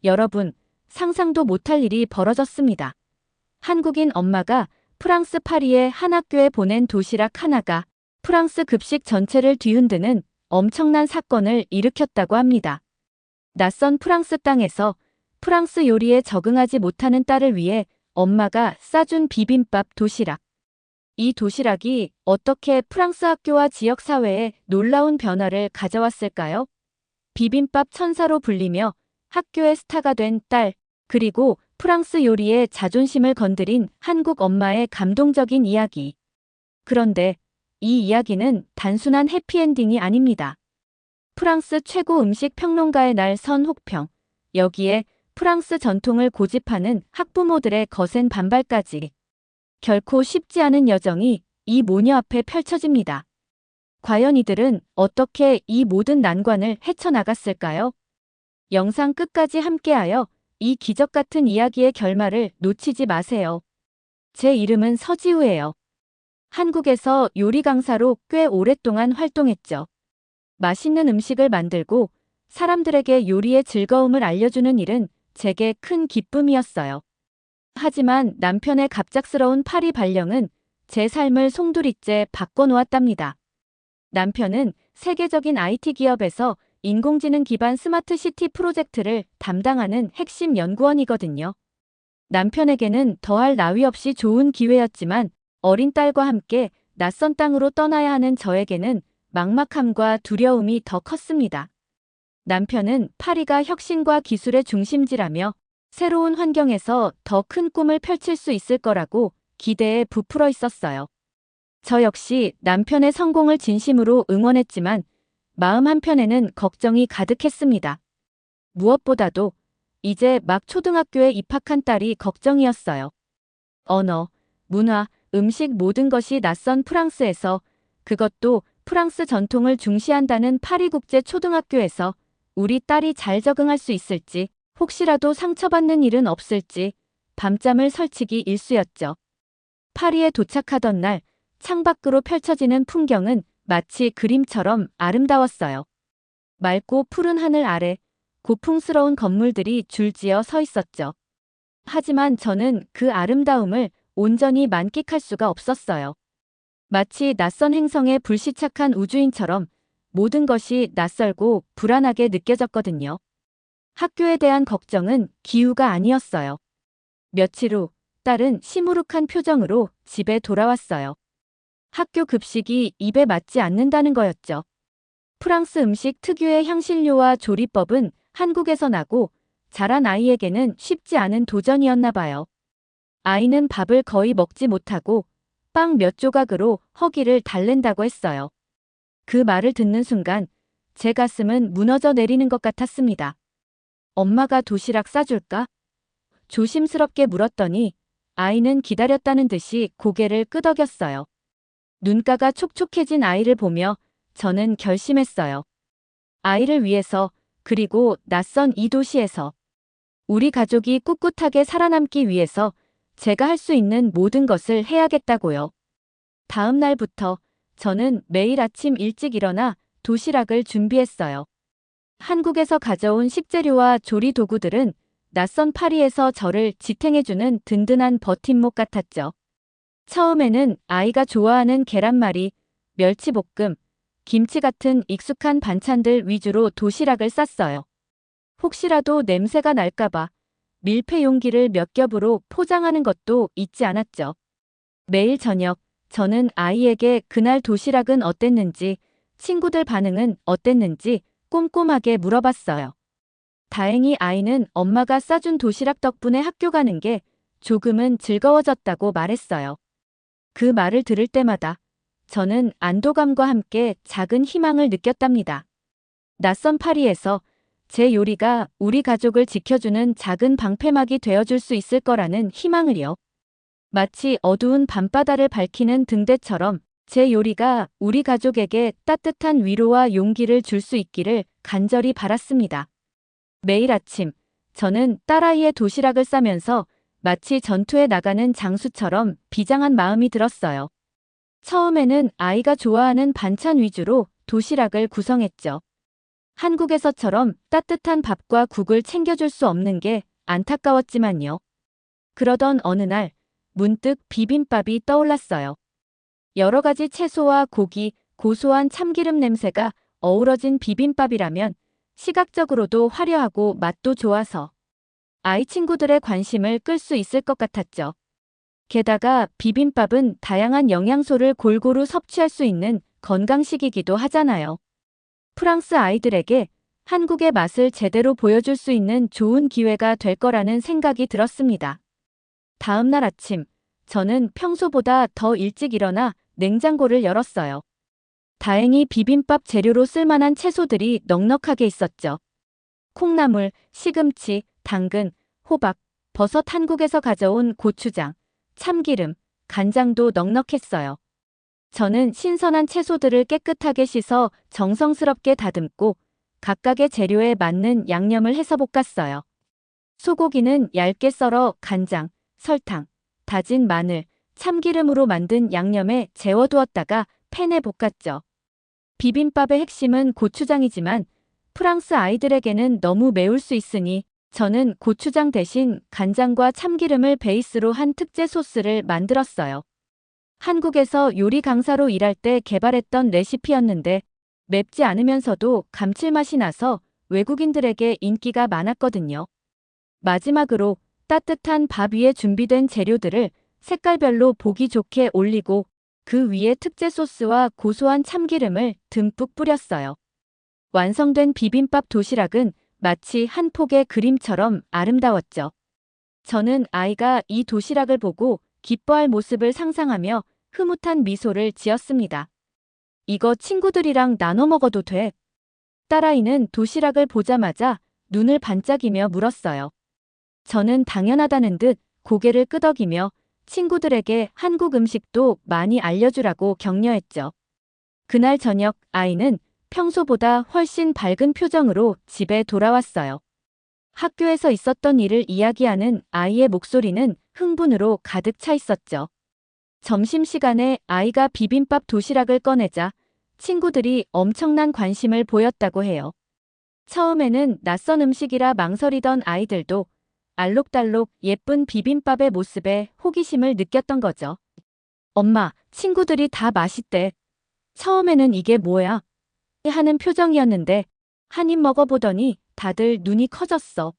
여러분, 상상도 못할 일이 벌어졌습니다. 한국인 엄마가 프랑스 파리의 한 학교에 보낸 도시락 하나가 프랑스 급식 전체를 뒤흔드는 엄청난 사건을 일으켰다고 합니다. 낯선 프랑스 땅에서 프랑스 요리에 적응하지 못하는 딸을 위해 엄마가 싸준 비빔밥 도시락. 이 도시락이 어떻게 프랑스 학교와 지역 사회에 놀라운 변화를 가져왔을까요? 비빔밥 천사로 불리며 학교의 스타가 된 딸, 그리고 프랑스 요리의 자존심을 건드린 한국 엄마의 감동적인 이야기. 그런데 이 이야기는 단순한 해피엔딩이 아닙니다. 프랑스 최고 음식 평론가의 날 선혹평, 여기에 프랑스 전통을 고집하는 학부모들의 거센 반발까지. 결코 쉽지 않은 여정이 이 모녀 앞에 펼쳐집니다. 과연 이들은 어떻게 이 모든 난관을 헤쳐나갔을까요? 영상 끝까지 함께하여 이 기적 같은 이야기의 결말을 놓치지 마세요. 제 이름은 서지우예요. 한국에서 요리 강사로 꽤 오랫동안 활동했죠. 맛있는 음식을 만들고 사람들에게 요리의 즐거움을 알려주는 일은 제게 큰 기쁨이었어요. 하지만 남편의 갑작스러운 파리 발령은 제 삶을 송두리째 바꿔놓았답니다. 남편은 세계적인 IT 기업에서 인공지능 기반 스마트 시티 프로젝트를 담당하는 핵심 연구원이거든요. 남편에게는 더할 나위 없이 좋은 기회였지만 어린 딸과 함께 낯선 땅으로 떠나야 하는 저에게는 막막함과 두려움이 더 컸습니다. 남편은 파리가 혁신과 기술의 중심지라며 새로운 환경에서 더 큰 꿈을 펼칠 수 있을 거라고 기대에 부풀어 있었어요. 저 역시 남편의 성공을 진심으로 응원했지만 마음 한편에는 걱정이 가득했습니다. 무엇보다도 이제 막 초등학교에 입학한 딸이 걱정이었어요. 언어, 문화, 음식 모든 것이 낯선 프랑스에서, 그것도 프랑스 전통을 중시한다는 파리국제 초등학교에서 우리 딸이 잘 적응할 수 있을지, 혹시라도 상처받는 일은 없을지 밤잠을 설치기 일쑤였죠. 파리에 도착하던 날 창밖으로 펼쳐지는 풍경은 마치 그림처럼 아름다웠어요. 맑고 푸른 하늘 아래 고풍스러운 건물들이 줄지어 서 있었죠. 하지만 저는 그 아름다움을 온전히 만끽할 수가 없었어요. 마치 낯선 행성에 불시착한 우주인처럼 모든 것이 낯설고 불안하게 느껴졌거든요. 학교에 대한 걱정은 기우가 아니었어요. 며칠 후 딸은 시무룩한 표정으로 집에 돌아왔어요. 학교 급식이 입에 맞지 않는다는 거였죠. 프랑스 음식 특유의 향신료와 조리법은 한국에서 나고 자란 아이에게는 쉽지 않은 도전이었나 봐요. 아이는 밥을 거의 먹지 못하고 빵 몇 조각으로 허기를 달랜다고 했어요. 그 말을 듣는 순간 제 가슴은 무너져 내리는 것 같았습니다. 엄마가 도시락 싸줄까? 조심스럽게 물었더니 아이는 기다렸다는 듯이 고개를 끄덕였어요. 눈가가 촉촉해진 아이를 보며 저는 결심했어요. 아이를 위해서, 그리고 낯선 이 도시에서 우리 가족이 꿋꿋하게 살아남기 위해서 제가 할 수 있는 모든 것을 해야겠다고요. 다음 날부터 저는 매일 아침 일찍 일어나 도시락을 준비했어요. 한국에서 가져온 식재료와 조리 도구들은 낯선 파리에서 저를 지탱해주는 든든한 버팀목 같았죠. 처음에는 아이가 좋아하는 계란말이, 멸치볶음, 김치 같은 익숙한 반찬들 위주로 도시락을 쌌어요. 혹시라도 냄새가 날까봐 밀폐 용기를 몇 겹으로 포장하는 것도 잊지 않았죠. 매일 저녁 저는 아이에게 그날 도시락은 어땠는지, 친구들 반응은 어땠는지 꼼꼼하게 물어봤어요. 다행히 아이는 엄마가 싸준 도시락 덕분에 학교 가는 게 조금은 즐거워졌다고 말했어요. 그 말을 들을 때마다 저는 안도감과 함께 작은 희망을 느꼈답니다. 낯선 파리에서 제 요리가 우리 가족을 지켜주는 작은 방패막이 되어줄 수 있을 거라는 희망을요. 마치 어두운 밤바다를 밝히는 등대처럼 제 요리가 우리 가족에게 따뜻한 위로와 용기를 줄 수 있기를 간절히 바랐습니다. 매일 아침 저는 딸아이의 도시락을 싸면서 마치 전투에 나가는 장수처럼 비장한 마음이 들었어요. 처음에는 아이가 좋아하는 반찬 위주로 도시락을 구성했죠. 한국에서처럼 따뜻한 밥과 국을 챙겨줄 수 없는 게 안타까웠지만요. 그러던 어느 날 문득 비빔밥이 떠올랐어요. 여러 가지 채소와 고기, 고소한 참기름 냄새가 어우러진 비빔밥이라면 시각적으로도 화려하고 맛도 좋아서 아이 친구들의 관심을 끌 수 있을 것 같았죠. 게다가 비빔밥은 다양한 영양소를 골고루 섭취할 수 있는 건강식이기도 하잖아요. 프랑스 아이들에게 한국의 맛을 제대로 보여줄 수 있는 좋은 기회가 될 거라는 생각이 들었습니다. 다음 날 아침, 저는 평소보다 더 일찍 일어나 냉장고를 열었어요. 다행히 비빔밥 재료로 쓸만한 채소들이 넉넉하게 있었죠. 콩나물, 시금치, 당근, 호박, 버섯, 한국에서 가져온 고추장, 참기름, 간장도 넉넉했어요. 저는 신선한 채소들을 깨끗하게 씻어 정성스럽게 다듬고 각각의 재료에 맞는 양념을 해서 볶았어요. 소고기는 얇게 썰어 간장, 설탕, 다진 마늘, 참기름으로 만든 양념에 재워두었다가 팬에 볶았죠. 비빔밥의 핵심은 고추장이지만 프랑스 아이들에게는 너무 매울 수 있으니 저는 고추장 대신 간장과 참기름을 베이스로 한 특제 소스를 만들었어요. 한국에서 요리 강사로 일할 때 개발했던 레시피였는데 맵지 않으면서도 감칠맛이 나서 외국인들에게 인기가 많았거든요. 마지막으로 따뜻한 밥 위에 준비된 재료들을 색깔별로 보기 좋게 올리고 그 위에 특제 소스와 고소한 참기름을 듬뿍 뿌렸어요. 완성된 비빔밥 도시락은 마치 한 폭의 그림처럼 아름다웠죠. 저는 아이가 이 도시락을 보고 기뻐할 모습을 상상하며 흐뭇한 미소를 지었습니다. 이거 친구들이랑 나눠 먹어도 돼? 딸아이는 도시락을 보자마자 눈을 반짝이며 물었어요. 저는 당연하다는 듯 고개를 끄덕이며 친구들에게 한국 음식도 많이 알려주라고 격려했죠. 그날 저녁 아이는 평소보다 훨씬 밝은 표정으로 집에 돌아왔어요. 학교에서 있었던 일을 이야기하는 아이의 목소리는 흥분으로 가득 차 있었죠. 점심시간에 아이가 비빔밥 도시락을 꺼내자 친구들이 엄청난 관심을 보였다고 해요. 처음에는 낯선 음식이라 망설이던 아이들도 알록달록 예쁜 비빔밥의 모습에 호기심을 느꼈던 거죠. 엄마, 친구들이 다 맛있대. 처음에는 이게 뭐야? 하는 표정이었는데 한 입 먹어보더니 다들 눈이 커졌어.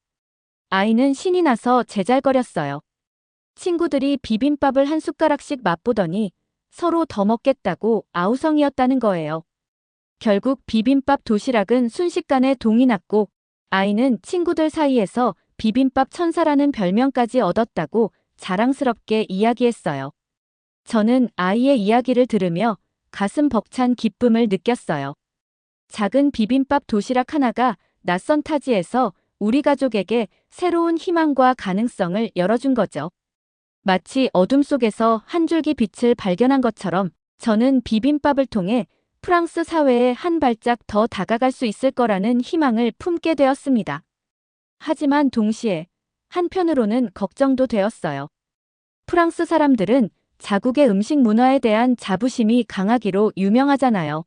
아이는 신이 나서 제잘거렸어요. 친구들이 비빔밥을 한 숟가락씩 맛보더니 서로 더 먹겠다고 아우성이었다는 거예요. 결국 비빔밥 도시락은 순식간에 동이 났고 아이는 친구들 사이에서 비빔밥 천사라는 별명까지 얻었다고 자랑스럽게 이야기했어요. 저는 아이의 이야기를 들으며 가슴 벅찬 기쁨을 느꼈어요. 작은 비빔밥 도시락 하나가 낯선 타지에서 우리 가족에게 새로운 희망과 가능성을 열어준 거죠. 마치 어둠 속에서 한 줄기 빛을 발견한 것처럼 저는 비빔밥을 통해 프랑스 사회에 한 발짝 더 다가갈 수 있을 거라는 희망을 품게 되었습니다. 하지만 동시에 한편으로는 걱정도 되었어요. 프랑스 사람들은 자국의 음식 문화에 대한 자부심이 강하기로 유명하잖아요.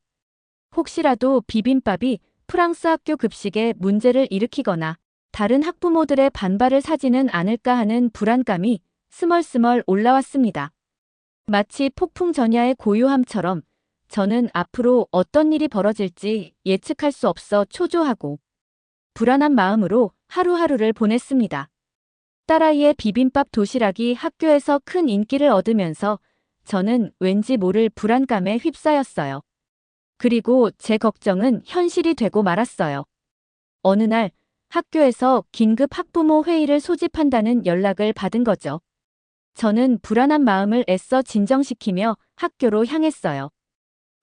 혹시라도 비빔밥이 프랑스 학교 급식에 문제를 일으키거나 다른 학부모들의 반발을 사지는 않을까 하는 불안감이 스멀스멀 올라왔습니다. 마치 폭풍 전야의 고요함처럼 저는 앞으로 어떤 일이 벌어질지 예측할 수 없어 초조하고 불안한 마음으로 하루하루를 보냈습니다. 딸아이의 비빔밥 도시락이 학교에서 큰 인기를 얻으면서 저는 왠지 모를 불안감에 휩싸였어요. 그리고 제 걱정은 현실이 되고 말았어요. 어느 날 학교에서 긴급 학부모 회의를 소집한다는 연락을 받은 거죠. 저는 불안한 마음을 애써 진정시키며 학교로 향했어요.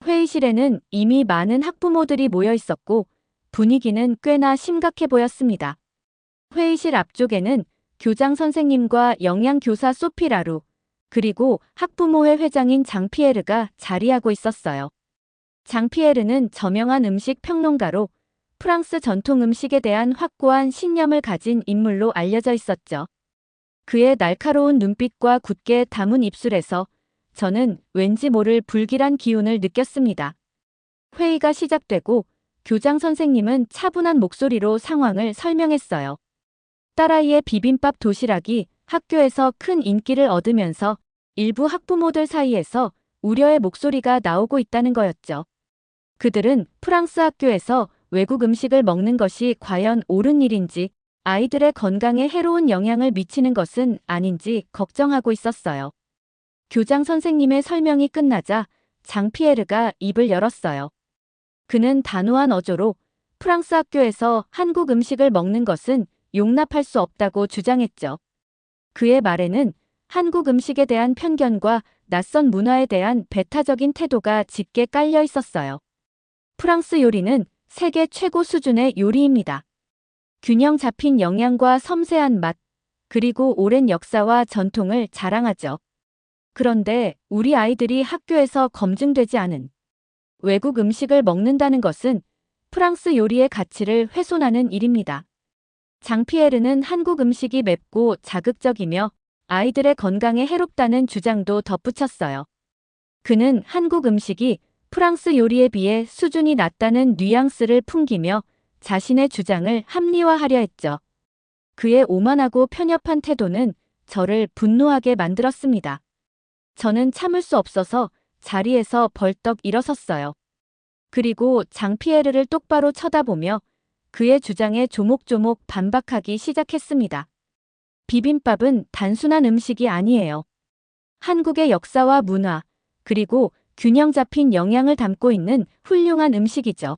회의실에는 이미 많은 학부모들이 모여 있었고 분위기는 꽤나 심각해 보였습니다. 회의실 앞쪽에는 교장 선생님과 영양교사 소피라루, 그리고 학부모회 회장인 장피에르가 자리하고 있었어요. 장피에르는 저명한 음식 평론가로 프랑스 전통 음식에 대한 확고한 신념을 가진 인물로 알려져 있었죠. 그의 날카로운 눈빛과 굳게 담은 입술에서 저는 왠지 모를 불길한 기운을 느꼈습니다. 회의가 시작되고 교장 선생님은 차분한 목소리로 상황을 설명했어요. 딸아이의 비빔밥 도시락이 학교에서 큰 인기를 얻으면서 일부 학부모들 사이에서 우려의 목소리가 나오고 있다는 거였죠. 그들은 프랑스 학교에서 외국 음식을 먹는 것이 과연 옳은 일인지, 아이들의 건강에 해로운 영향을 미치는 것은 아닌지 걱정하고 있었어요. 교장 선생님의 설명이 끝나자 장피에르가 입을 열었어요. 그는 단호한 어조로 프랑스 학교에서 한국 음식을 먹는 것은 용납할 수 없다고 주장했죠. 그의 말에는 한국 음식에 대한 편견과 낯선 문화에 대한 배타적인 태도가 짙게 깔려 있었어요. 프랑스 요리는 세계 최고 수준의 요리입니다. 균형 잡힌 영양과 섬세한 맛, 그리고 오랜 역사와 전통을 자랑하죠. 그런데 우리 아이들이 학교에서 검증되지 않은 외국 음식을 먹는다는 것은 프랑스 요리의 가치를 훼손하는 일입니다. 장피에르는 한국 음식이 맵고 자극적이며 아이들의 건강에 해롭다는 주장도 덧붙였어요. 그는 한국 음식이 프랑스 요리에 비해 수준이 낮다는 뉘앙스를 풍기며 자신의 주장을 합리화하려 했죠. 그의 오만하고 편협한 태도는 저를 분노하게 만들었습니다. 저는 참을 수 없어서 자리에서 벌떡 일어섰어요. 그리고 장피에르를 똑바로 쳐다보며 그의 주장에 조목조목 반박하기 시작했습니다. 비빔밥은 단순한 음식이 아니에요. 한국의 역사와 문화, 그리고 균형 잡힌 영양을 담고 있는 훌륭한 음식이죠.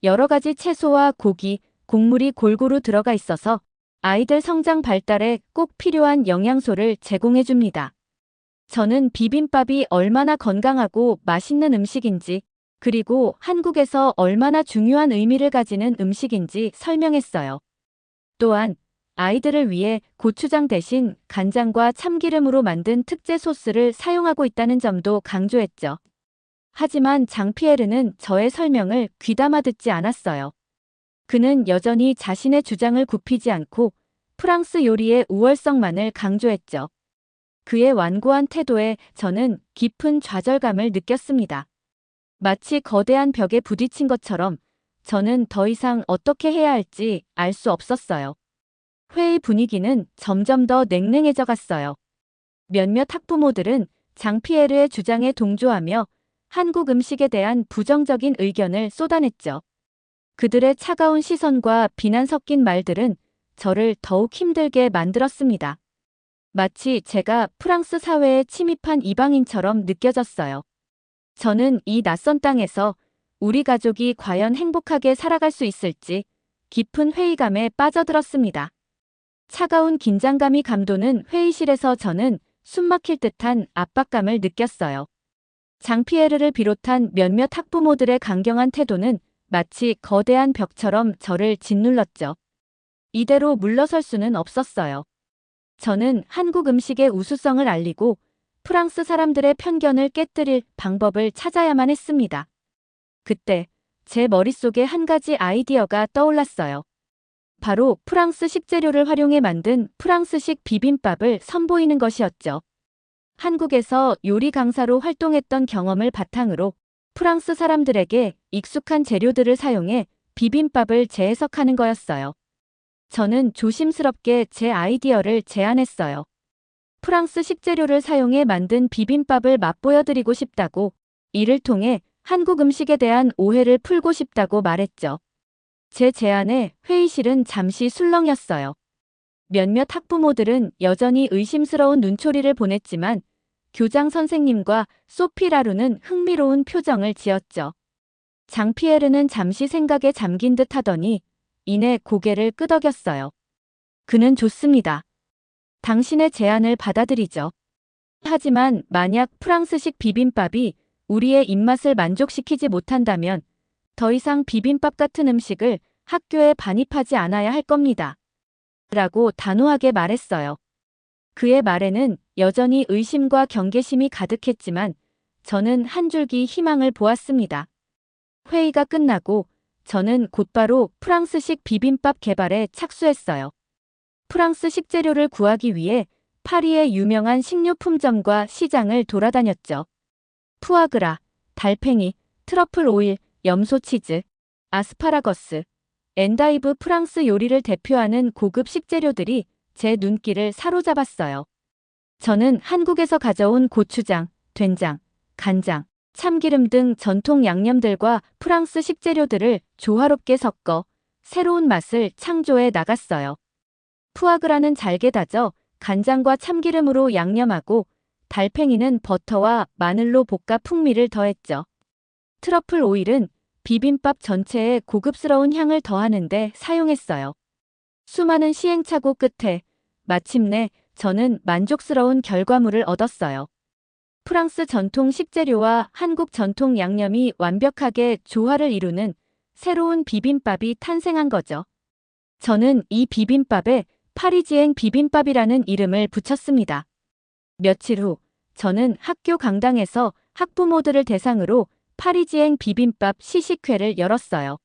여러 가지 채소와 고기, 곡물이 골고루 들어가 있어서 아이들 성장 발달에 꼭 필요한 영양소를 제공해 줍니다. 저는 비빔밥이 얼마나 건강하고 맛있는 음식인지, 그리고 한국에서 얼마나 중요한 의미를 가지는 음식인지 설명했어요. 또한 아이들을 위해 고추장 대신 간장과 참기름으로 만든 특제 소스를 사용하고 있다는 점도 강조했죠. 하지만 장피에르는 저의 설명을 귀담아 듣지 않았어요. 그는 여전히 자신의 주장을 굽히지 않고 프랑스 요리의 우월성만을 강조했죠. 그의 완고한 태도에 저는 깊은 좌절감을 느꼈습니다. 마치 거대한 벽에 부딪힌 것처럼 저는 더 이상 어떻게 해야 할지 알 수 없었어요. 회의 분위기는 점점 더 냉랭해져 갔어요. 몇몇 학부모들은 장피에르의 주장에 동조하며 한국 음식에 대한 부정적인 의견을 쏟아냈죠. 그들의 차가운 시선과 비난 섞인 말들은 저를 더욱 힘들게 만들었습니다. 마치 제가 프랑스 사회에 침입한 이방인처럼 느껴졌어요. 저는 이 낯선 땅에서 우리 가족이 과연 행복하게 살아갈 수 있을지 깊은 회의감에 빠져들었습니다. 차가운 긴장감이 감도는 회의실에서 저는 숨막힐 듯한 압박감을 느꼈어요. 장피에르를 비롯한 몇몇 학부모들의 강경한 태도는 마치 거대한 벽처럼 저를 짓눌렀죠. 이대로 물러설 수는 없었어요. 저는 한국 음식의 우수성을 알리고 프랑스 사람들의 편견을 깨뜨릴 방법을 찾아야만 했습니다. 그때 제 머릿속에 한 가지 아이디어가 떠올랐어요. 바로 프랑스 식재료를 활용해 만든 프랑스식 비빔밥을 선보이는 것이었죠. 한국에서 요리 강사로 활동했던 경험을 바탕으로 프랑스 사람들에게 익숙한 재료들을 사용해 비빔밥을 재해석하는 거였어요. 저는 조심스럽게 제 아이디어를 제안했어요. 프랑스 식재료를 사용해 만든 비빔밥을 맛보여드리고 싶다고, 이를 통해 한국 음식에 대한 오해를 풀고 싶다고 말했죠. 제 제안에 회의실은 잠시 술렁였어요. 몇몇 학부모들은 여전히 의심스러운 눈초리를 보냈지만 교장 선생님과 소피 라루는 흥미로운 표정을 지었죠. 장피에르는 잠시 생각에 잠긴 듯 하더니 이내 고개를 끄덕였어요. 그는 좋습니다. 당신의 제안을 받아들이죠. 하지만 만약 프랑스식 비빔밥이 우리의 입맛을 만족시키지 못한다면 더 이상 비빔밥 같은 음식을 학교에 반입하지 않아야 할 겁니다. 라고 단호하게 말했어요. 그의 말에는 여전히 의심과 경계심이 가득했지만 저는 한 줄기 희망을 보았습니다. 회의가 끝나고 저는 곧바로 프랑스식 비빔밥 개발에 착수했어요. 프랑스 식재료를 구하기 위해 파리의 유명한 식료품점과 시장을 돌아다녔죠. 푸아그라, 달팽이, 트러플 오일, 염소 치즈, 아스파라거스, 엔다이브 프랑스 요리를 대표하는 고급 식재료들이 제 눈길을 사로잡았어요. 저는 한국에서 가져온 고추장, 된장, 간장, 참기름 등 전통 양념들과 프랑스 식재료들을 조화롭게 섞어 새로운 맛을 창조해 나갔어요. 푸아그라는 잘게 다져 간장과 참기름으로 양념하고 달팽이는 버터와 마늘로 볶아 풍미를 더했죠. 트러플 오일은 비빔밥 전체에 고급스러운 향을 더하는데 사용했어요. 수많은 시행착오 끝에 마침내 저는 만족스러운 결과물을 얻었어요. 프랑스 전통 식재료와 한국 전통 양념이 완벽하게 조화를 이루는 새로운 비빔밥이 탄생한 거죠. 저는 이 비빔밥에 파리지앵 비빔밥이라는 이름을 붙였습니다. 며칠 후 저는 학교 강당에서 학부모들을 대상으로 파리지앵 비빔밥 시식회를 열었어요.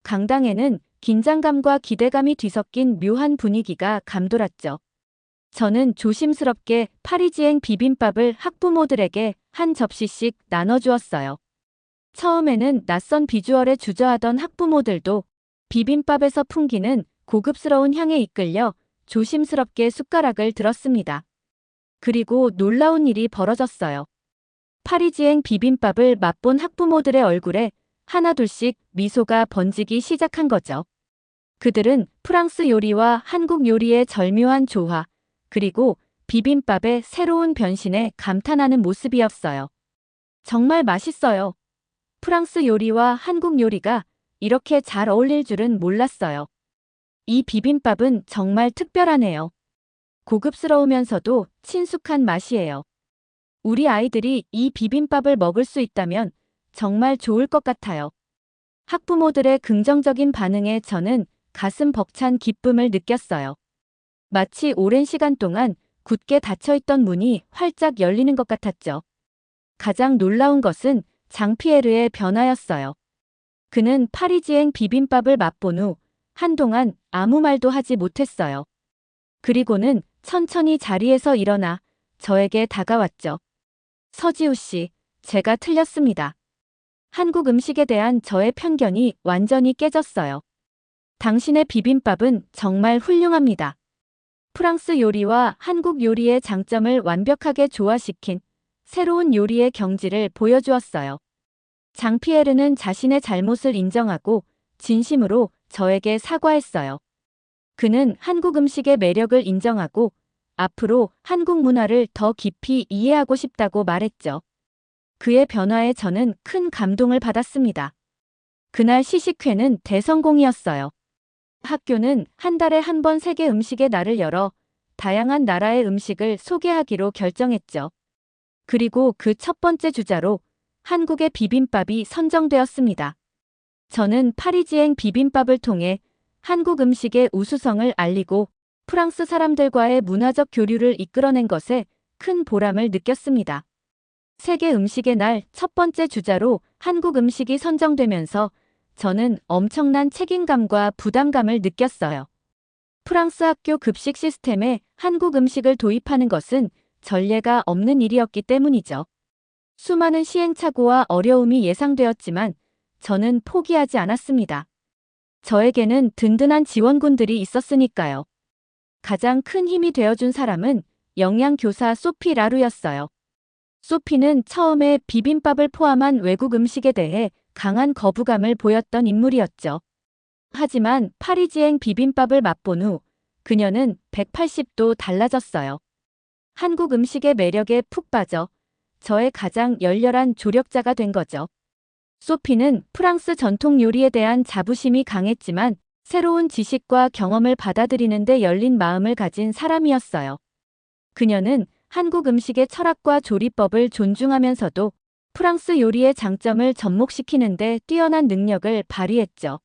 강당에는 긴장감과 기대감이 뒤섞인 묘한 분위기가 감돌았죠. 저는 조심스럽게 파리지앵 비빔밥을 학부모들에게 한 접시씩 나눠주었어요. 처음에는 낯선 비주얼에 주저하던 학부모들도 비빔밥에서 풍기는 고급스러운 향에 이끌려 조심스럽게 숟가락을 들었습니다. 그리고 놀라운 일이 벌어졌어요. 파리지앵 비빔밥을 맛본 학부모들의 얼굴에 하나둘씩 미소가 번지기 시작한 거죠. 그들은 프랑스 요리와 한국 요리의 절묘한 조화, 그리고 비빔밥의 새로운 변신에 감탄하는 모습이었어요. 정말 맛있어요. 프랑스 요리와 한국 요리가 이렇게 잘 어울릴 줄은 몰랐어요. 이 비빔밥은 정말 특별하네요. 고급스러우면서도 친숙한 맛이에요. 우리 아이들이 이 비빔밥을 먹을 수 있다면 정말 좋을 것 같아요. 학부모들의 긍정적인 반응에 저는 가슴 벅찬 기쁨을 느꼈어요. 마치 오랜 시간 동안 굳게 닫혀있던 문이 활짝 열리는 것 같았죠. 가장 놀라운 것은 장피에르의 변화였어요. 그는 파리지앵 비빔밥을 맛본 후 한동안 아무 말도 하지 못했어요. 그리고는 천천히 자리에서 일어나 저에게 다가왔죠. 서지우 씨, 제가 틀렸습니다. 한국 음식에 대한 저의 편견이 완전히 깨졌어요. 당신의 비빔밥은 정말 훌륭합니다. 프랑스 요리와 한국 요리의 장점을 완벽하게 조화시킨 새로운 요리의 경지를 보여주었어요. 장피에르는 자신의 잘못을 인정하고 진심으로 저에게 사과했어요. 그는 한국 음식의 매력을 인정하고 앞으로 한국 문화를 더 깊이 이해하고 싶다고 말했죠. 그의 변화에 저는 큰 감동을 받았습니다. 그날 시식회는 대성공이었어요. 학교는 한 달에 한 번 세계 음식의 날을 열어 다양한 나라의 음식을 소개하기로 결정했죠. 그리고 그 첫 번째 주자로 한국의 비빔밥이 선정되었습니다. 저는 파리지앵 비빔밥을 통해 한국 음식의 우수성을 알리고 프랑스 사람들과의 문화적 교류를 이끌어낸 것에 큰 보람을 느꼈습니다. 세계 음식의 날 첫 번째 주자로 한국 음식이 선정되면서 저는 엄청난 책임감과 부담감을 느꼈어요. 프랑스 학교 급식 시스템에 한국 음식을 도입하는 것은 전례가 없는 일이었기 때문이죠. 수많은 시행착오와 어려움이 예상되었지만 저는 포기하지 않았습니다. 저에게는 든든한 지원군들이 있었으니까요. 가장 큰 힘이 되어준 사람은 영양교사 소피 라루였어요. 소피는 처음에 비빔밥을 포함한 외국 음식에 대해 강한 거부감을 보였던 인물이었죠. 하지만 파리지앵 비빔밥을 맛본 후 그녀는 180도 달라졌어요. 한국 음식의 매력에 푹 빠져 저의 가장 열렬한 조력자가 된 거죠. 소피는 프랑스 전통 요리에 대한 자부심이 강했지만 새로운 지식과 경험을 받아들이는 데 열린 마음을 가진 사람이었어요. 그녀는 한국 음식의 철학과 조리법을 존중하면서도 프랑스 요리의 장점을 접목시키는 데 뛰어난 능력을 발휘했죠.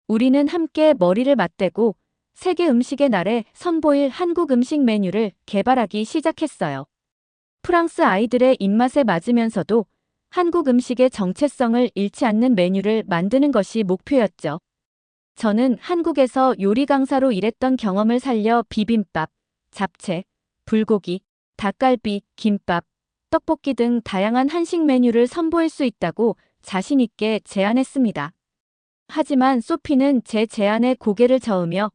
우리는 함께 머리를 맞대고 세계 음식의 날에 선보일 한국 음식 메뉴를 개발하기 시작했어요. 프랑스 아이들의 입맛에 맞으면서도 한국 음식의 정체성을 잃지 않는 메뉴를 만드는 것이 목표였죠. 저는 한국에서 요리 강사로 일했던 경험을 살려 비빔밥, 잡채, 불고기, 닭갈비, 김밥, 떡볶이 등 다양한 한식 메뉴를 선보일 수 있다고 자신 있게 제안했습니다. 하지만 소피는 제 제안에 고개를 저으며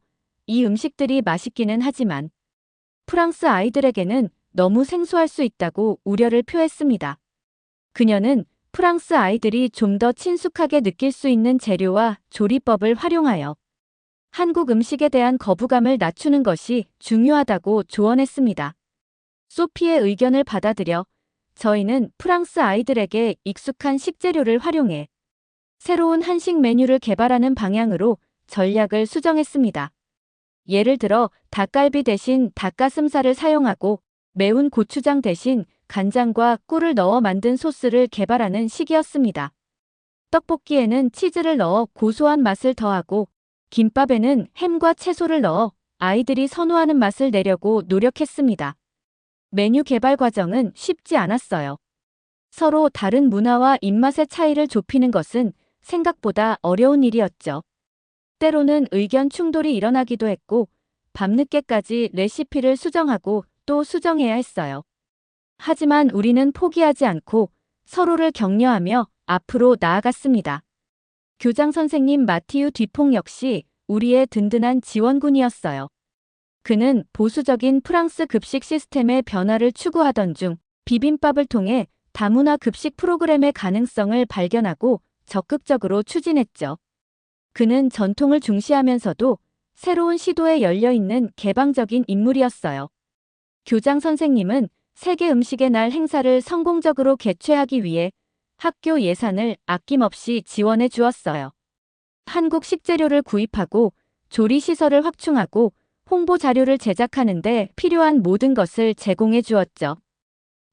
이 음식들이 맛있기는 하지만 프랑스 아이들에게는 너무 생소할 수 있다고 우려를 표했습니다. 그녀는 프랑스 아이들이 좀 더 친숙하게 느낄 수 있는 재료와 조리법을 활용하여 한국 음식에 대한 거부감을 낮추는 것이 중요하다고 조언했습니다. 소피의 의견을 받아들여 저희는 프랑스 아이들에게 익숙한 식재료를 활용해 새로운 한식 메뉴를 개발하는 방향으로 전략을 수정했습니다. 예를 들어 닭갈비 대신 닭가슴살을 사용하고 매운 고추장 대신 간장과 꿀을 넣어 만든 소스를 개발하는 시기였습니다. 떡볶이에는 치즈를 넣어 고소한 맛을 더하고 김밥에는 햄과 채소를 넣어 아이들이 선호하는 맛을 내려고 노력했습니다. 메뉴 개발 과정은 쉽지 않았어요. 서로 다른 문화와 입맛의 차이를 좁히는 것은 생각보다 어려운 일이었죠. 때로는 의견 충돌이 일어나기도 했고 밤늦게까지 레시피를 수정하고 또 수정해야 했어요. 하지만 우리는 포기하지 않고 서로를 격려하며 앞으로 나아갔습니다. 교장 선생님 마티유 뒤퐁 역시 우리의 든든한 지원군이었어요. 그는 보수적인 프랑스 급식 시스템의 변화를 추구하던 중 비빔밥을 통해 다문화 급식 프로그램의 가능성을 발견하고 적극적으로 추진했죠. 그는 전통을 중시하면서도 새로운 시도에 열려있는 개방적인 인물이었어요. 교장 선생님은 세계 음식의 날 행사를 성공적으로 개최하기 위해 학교 예산을 아낌없이 지원해 주었어요. 한국 식재료를 구입하고 조리 시설을 확충하고 홍보 자료를 제작하는 데 필요한 모든 것을 제공해 주었죠.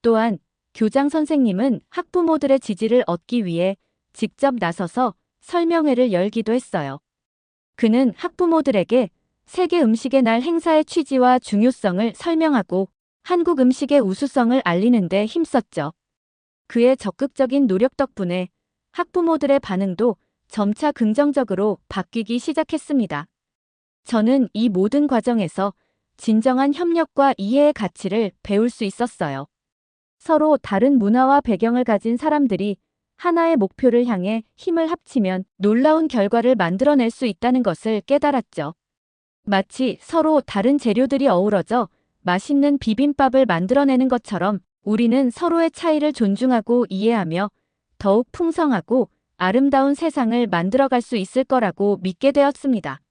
또한 교장 선생님은 학부모들의 지지를 얻기 위해 직접 나서서 설명회를 열기도 했어요. 그는 학부모들에게 세계 음식의 날 행사의 취지와 중요성을 설명하고 한국 음식의 우수성을 알리는 데 힘썼죠. 그의 적극적인 노력 덕분에 학부모들의 반응도 점차 긍정적으로 바뀌기 시작했습니다. 저는 이 모든 과정에서 진정한 협력과 이해의 가치를 배울 수 있었어요. 서로 다른 문화와 배경을 가진 사람들이 하나의 목표를 향해 힘을 합치면 놀라운 결과를 만들어낼 수 있다는 것을 깨달았죠. 마치 서로 다른 재료들이 어우러져 맛있는 비빔밥을 만들어내는 것처럼 우리는 서로의 차이를 존중하고 이해하며 더욱 풍성하고 아름다운 세상을 만들어갈 수 있을 거라고 믿게 되었습니다.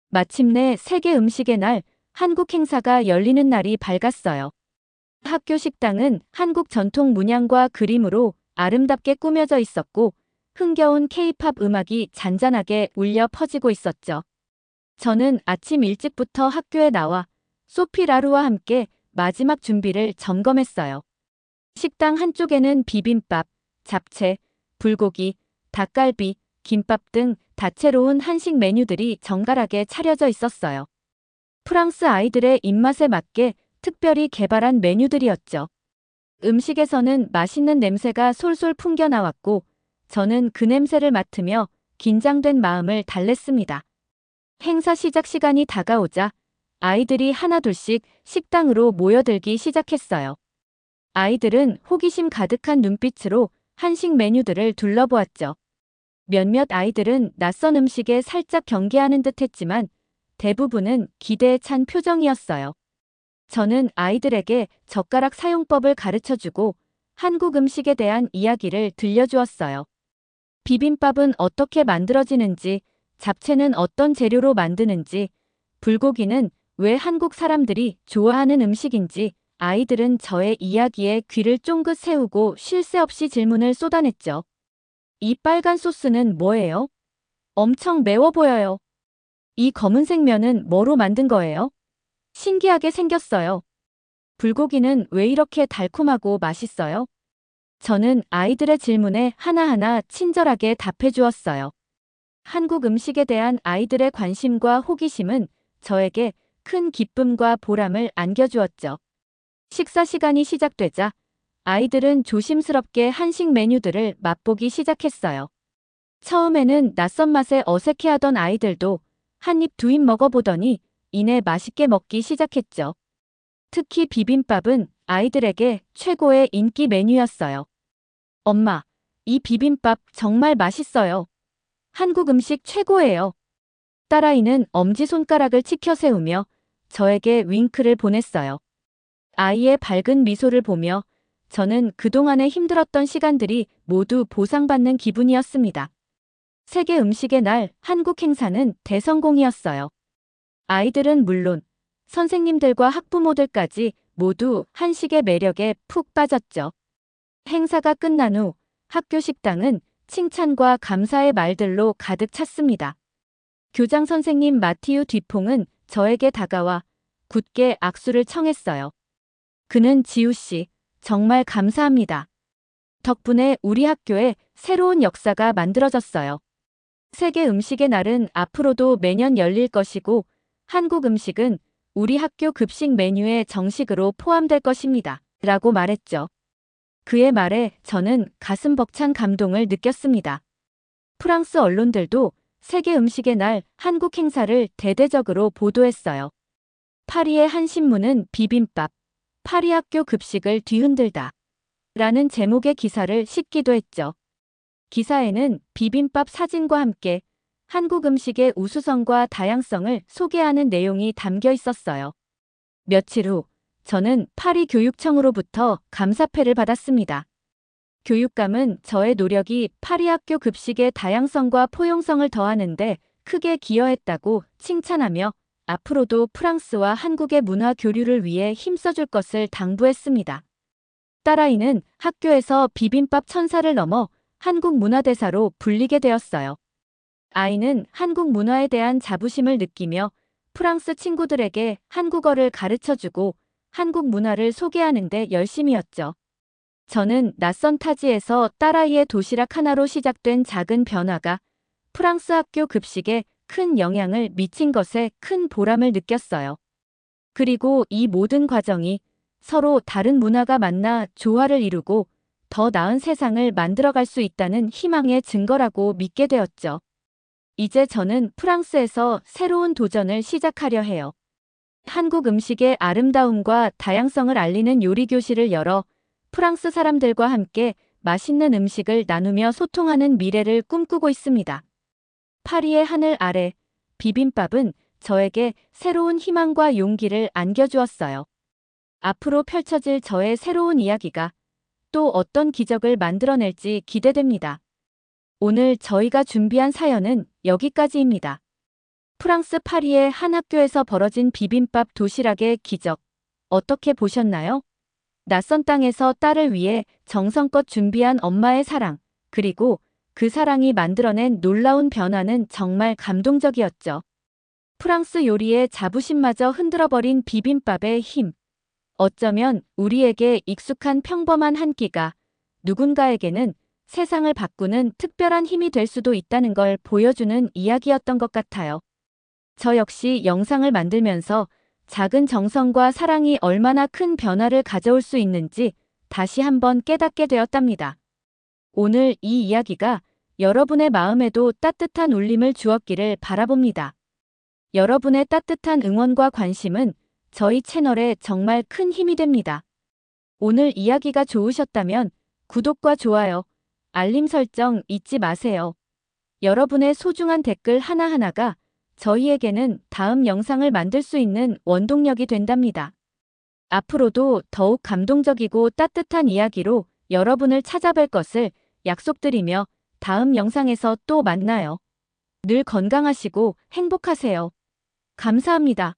마침내 세계 음식의 날 한국 행사가 열리는 날이 밝았어요. 학교 식당은 한국 전통 문양과 그림으로 아름답게 꾸며져 있었고 흥겨운 K-팝 음악이 잔잔하게 울려 퍼지고 있었죠. 저는 아침 일찍부터 학교에 나와 소피 라루와 함께 마지막 준비를 점검했어요. 식당 한쪽에는 비빔밥, 잡채, 불고기, 닭갈비, 김밥 등 다채로운 한식 메뉴들이 정갈하게 차려져 있었어요. 프랑스 아이들의 입맛에 맞게 특별히 개발한 메뉴들이었죠. 음식에서는 맛있는 냄새가 솔솔 풍겨 나왔고 저는 그 냄새를 맡으며 긴장된 마음을 달랬습니다. 행사 시작 시간이 다가오자 아이들이 하나둘씩 식당으로 모여들기 시작했어요. 아이들은 호기심 가득한 눈빛으로 한식 메뉴들을 둘러보았죠. 몇몇 아이들은 낯선 음식에 살짝 경계하는 듯 했지만 대부분은 기대에 찬 표정이었어요. 저는 아이들에게 젓가락 사용법을 가르쳐주고 한국 음식에 대한 이야기를 들려주었어요. 비빔밥은 어떻게 만들어지는지, 잡채는 어떤 재료로 만드는지, 불고기는 왜 한국 사람들이 좋아하는 음식인지 아이들은 저의 이야기에 귀를 쫑긋 세우고 쉴 새 없이 질문을 쏟아냈죠. 이 빨간 소스는 뭐예요? 엄청 매워 보여요. 이 검은색 면은 뭐로 만든 거예요? 신기하게 생겼어요. 불고기는 왜 이렇게 달콤하고 맛있어요? 저는 아이들의 질문에 하나하나 친절하게 답해 주었어요. 한국 음식에 대한 아이들의 관심과 호기심은 저에게 큰 기쁨과 보람을 안겨주었죠. 식사 시간이 시작되자 아이들은 조심스럽게 한식 메뉴들을 맛보기 시작했어요. 처음에는 낯선 맛에 어색해하던 아이들도 한 입 두 입 먹어보더니 이내 맛있게 먹기 시작했죠. 특히 비빔밥은 아이들에게 최고의 인기 메뉴였어요. 엄마, 이 비빔밥 정말 맛있어요. 한국 음식 최고예요. 딸아이는 엄지손가락을 치켜 세우며 저에게 윙크를 보냈어요. 아이의 밝은 미소를 보며 저는 그동안에 힘들었던 시간들이 모두 보상받는 기분이었습니다. 세계 음식의 날 한국 행사는 대성공이었어요. 아이들은 물론 선생님들과 학부모들까지 모두 한식의 매력에 푹 빠졌죠. 행사가 끝난 후 학교 식당은 칭찬과 감사의 말들로 가득 찼습니다. 교장 선생님 마티유 뒤퐁은 저에게 다가와 굳게 악수를 청했어요. 그는 지우 씨, 정말 감사합니다. 덕분에 우리 학교에 새로운 역사가 만들어졌어요. 세계 음식의 날은 앞으로도 매년 열릴 것이고 한국 음식은 우리 학교 급식 메뉴에 정식으로 포함될 것입니다. 라고 말했죠. 그의 말에 저는 가슴 벅찬 감동을 느꼈습니다. 프랑스 언론들도 세계 음식의 날 한국 행사를 대대적으로 보도했어요. 파리의 한 신문은 비빔밥, 파리 학교 급식을 뒤흔들다 라는 제목의 기사를 싣기도 했죠. 기사에는 비빔밥 사진과 함께 한국 음식의 우수성과 다양성을 소개하는 내용이 담겨 있었어요. 며칠 후 저는 파리 교육청으로부터 감사패를 받았습니다. 교육감은 저의 노력이 파리 학교 급식의 다양성과 포용성을 더하는데 크게 기여했다고 칭찬하며 앞으로도 프랑스와 한국의 문화 교류를 위해 힘써줄 것을 당부했습니다. 딸아이는 학교에서 비빔밥 천사를 넘어 한국 문화대사로 불리게 되었어요. 아이는 한국 문화에 대한 자부심을 느끼며 프랑스 친구들에게 한국어를 가르쳐주고 한국 문화를 소개하는 데 열심이었죠. 저는 낯선 타지에서 딸아이의 도시락 하나로 시작된 작은 변화가 프랑스 학교 급식에 큰 영향을 미친 것에 큰 보람을 느꼈어요. 그리고 이 모든 과정이 서로 다른 문화가 만나 조화를 이루고 더 나은 세상을 만들어갈 수 있다는 희망의 증거라고 믿게 되었죠. 이제 저는 프랑스에서 새로운 도전을 시작하려 해요. 한국 음식의 아름다움과 다양성을 알리는 요리 교실을 열어 프랑스 사람들과 함께 맛있는 음식을 나누며 소통하는 미래를 꿈꾸고 있습니다. 파리의 하늘 아래 비빔밥은 저에게 새로운 희망과 용기를 안겨주었어요. 앞으로 펼쳐질 저의 새로운 이야기가 또 어떤 기적을 만들어낼지 기대됩니다. 오늘 저희가 준비한 사연은 여기까지입니다. 프랑스 파리의 한 학교에서 벌어진 비빔밥 도시락의 기적, 어떻게 보셨나요? 낯선 땅에서 딸을 위해 정성껏 준비한 엄마의 사랑, 그리고 그 사랑이 만들어낸 놀라운 변화는 정말 감동적이었죠. 프랑스 요리의 자부심마저 흔들어버린 비빔밥의 힘. 어쩌면 우리에게 익숙한 평범한 한 끼가 누군가에게는 세상을 바꾸는 특별한 힘이 될 수도 있다는 걸 보여주는 이야기였던 것 같아요. 저 역시 영상을 만들면서 작은 정성과 사랑이 얼마나 큰 변화를 가져올 수 있는지 다시 한번 깨닫게 되었답니다. 오늘 이 이야기가 여러분의 마음에도 따뜻한 울림을 주었기를 바라봅니다. 여러분의 따뜻한 응원과 관심은 저희 채널에 정말 큰 힘이 됩니다. 오늘 이야기가 좋으셨다면 구독과 좋아요, 알림 설정 잊지 마세요. 여러분의 소중한 댓글 하나하나가 저희에게는 다음 영상을 만들 수 있는 원동력이 된답니다. 앞으로도 더욱 감동적이고 따뜻한 이야기로 여러분을 찾아뵐 것을 약속드리며 다음 영상에서 또 만나요. 늘 건강하시고 행복하세요. 감사합니다.